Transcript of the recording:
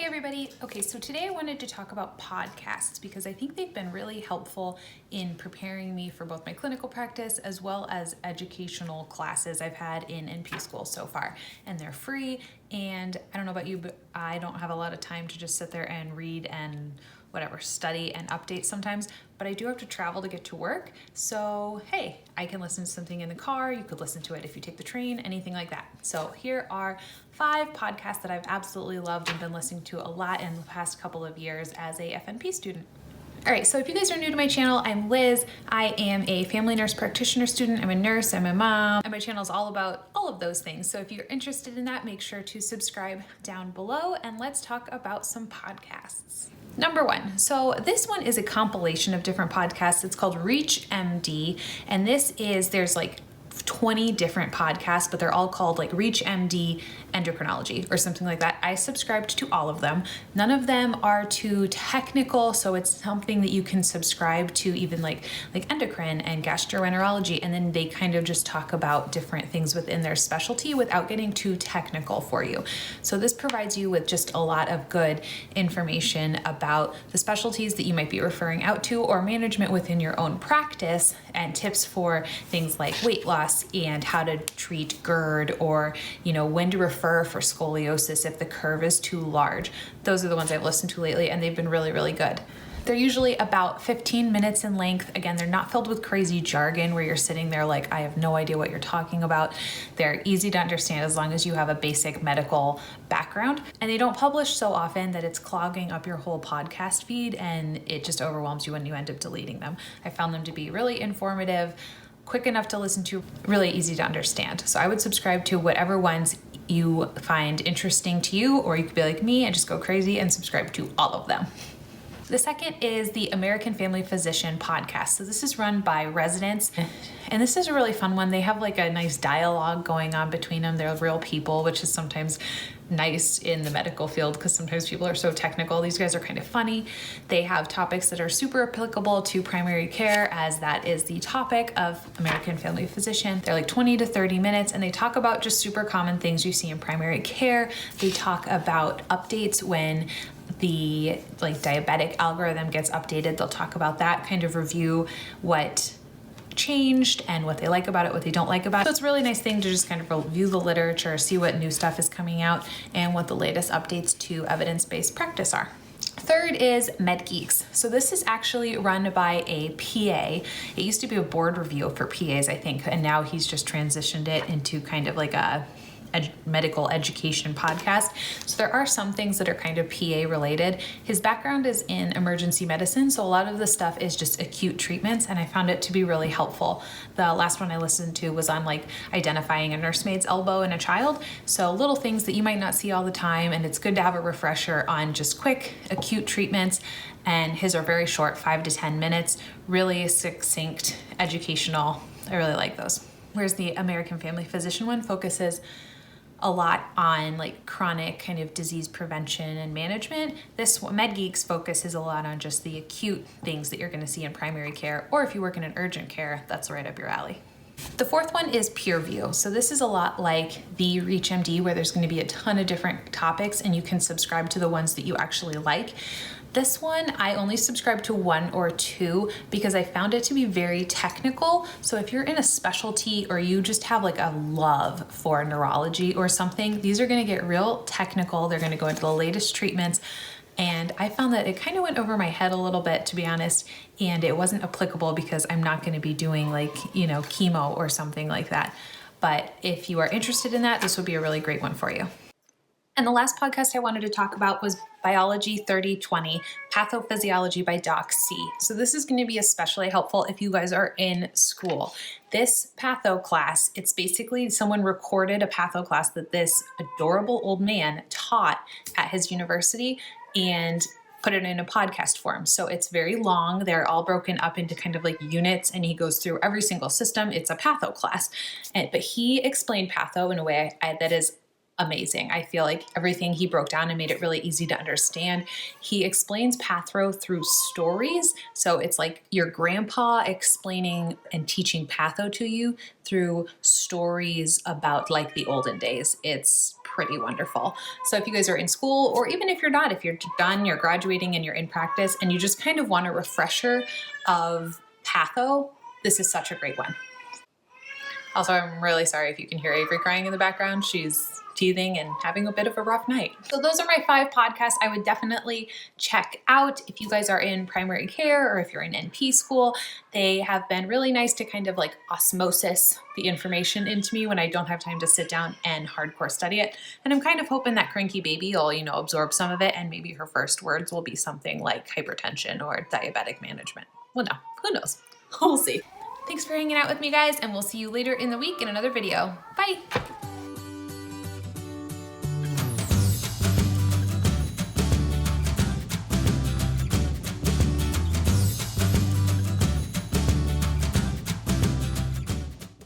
Hey everybody. Okay, so today I wanted to talk about podcasts because I think they've been really helpful in preparing me for both my clinical practice as well as educational classes I've had in NP school so far. And they're free, and I don't know about you, but I don't have a lot of time to just sit there and read and study and update sometimes, but I do have to travel to get to work. So, hey, I can listen to something in the car. You could listen to it if you take the train, anything like that. So here are 5 podcasts that I've absolutely loved and been listening to a lot in the past couple of years as a FNP student. All right, so if you guys are new to my channel, I'm Liz. I am a family nurse practitioner student. I'm a nurse, I'm a mom, and my channel is all about all of those things. So if you're interested in that, make sure to subscribe down below, and let's talk about some podcasts. Number 1. So this one is a compilation of different podcasts. It's called ReachMD, and there's like 20 different podcasts, but they're all called like ReachMD endocrinology or something like that. I subscribed to all of them. None of them are too technical, so it's something that you can subscribe to, even like endocrine and gastroenterology, and then they kind of just talk about different things within their specialty without getting too technical for you. So this provides you with just a lot of good information about the specialties that you might be referring out to or management within your own practice, and tips for things like weight loss and how to treat GERD, or when to refer for scoliosis if the curve is too large. Those are the ones I've listened to lately, and they've been really, really good. They're usually about 15 minutes in length. Again, they're not filled with crazy jargon where you're sitting there like, I have no idea what you're talking about. They're easy to understand as long as you have a basic medical background. And they don't publish so often that it's clogging up your whole podcast feed, and it just overwhelms you when you end up deleting them. I found them to be really informative, quick enough to listen to, really easy to understand. So I would subscribe to whatever ones you find interesting to you, or you could be like me and just go crazy and subscribe to all of them. The second is the American Family Physician podcast. So this is run by residents, and this is a really fun one. They have like a nice dialogue going on between them. They're real people, which is sometimes nice in the medical field because sometimes people are so technical. These guys are kind of funny. They have topics that are super applicable to primary care, as that is the topic of American Family Physician. They're like 20 to 30 minutes, and they talk about just super common things you see in primary care. They talk about updates when the diabetic algorithm gets updated. They'll talk about that, kind of review what changed and what they like about it, what they don't like about it. So it's a really nice thing to just kind of review the literature, see what new stuff is coming out, and what the latest updates to evidence-based practice are. Third is Medgeeks. So this is actually run by a PA. It used to be a board review for PAs, I think, and now he's just transitioned it into kind of like a medical education podcast. So there are some things that are kind of PA related. His background is in emergency medicine, so a lot of the stuff is just acute treatments, and I found it to be really helpful. The last one I listened to was on like identifying a nursemaid's elbow in a child. So little things that you might not see all the time, and it's good to have a refresher on just quick acute treatments. And his are very short, 5 to 10 minutes, really succinct, educational. I really like those. Whereas the American Family Physician one focuses a lot on like chronic kind of disease prevention and management. This Medgeeks focuses a lot on just the acute things that you're going to see in primary care, or if you work in an urgent care, that's right up your alley. The fourth one is PureView. So this is a lot like the ReachMD, where there's going to be a ton of different topics, and you can subscribe to the ones that you actually like. This one, I only subscribe to 1 or 2 because I found it to be very technical. So if you're in a specialty or you just have like a love for neurology or something, these are gonna get real technical. They're gonna go into the latest treatments. And I found that it kind of went over my head a little bit, to be honest, and it wasn't applicable because I'm not gonna be doing like, chemo or something like that. But if you are interested in that, this would be a really great one for you. And the last podcast I wanted to talk about was Biology 3020, Pathophysiology by Doc C. So this is going to be especially helpful if you guys are in school. This patho class, it's basically someone recorded a patho class that this adorable old man taught at his university and put it in a podcast form. So it's very long. They're all broken up into kind of like units, and he goes through every single system. It's a patho class. But he explained patho in a way that is amazing. I feel like everything he broke down and made it really easy to understand. He explains patho through stories. So it's like your grandpa explaining and teaching patho to you through stories about like the olden days. It's pretty wonderful. So if you guys are in school, or even if you're not, if you're done, you're graduating and you're in practice and you just kind of want a refresher of patho, this is such a great one. Also, I'm really sorry if you can hear Avery crying in the background. She's teething and having a bit of a rough night. So those are my 5 podcasts I would definitely check out if you guys are in primary care or if you're in NP school. They have been really nice to kind of like osmosis the information into me when I don't have time to sit down and hardcore study it. And I'm kind of hoping that cranky baby will, you know, absorb some of it, and maybe her first words will be something like hypertension or diabetic management. Well, no, who knows? We'll see. Thanks for hanging out with me, guys, and we'll see you later in the week in another video. Bye.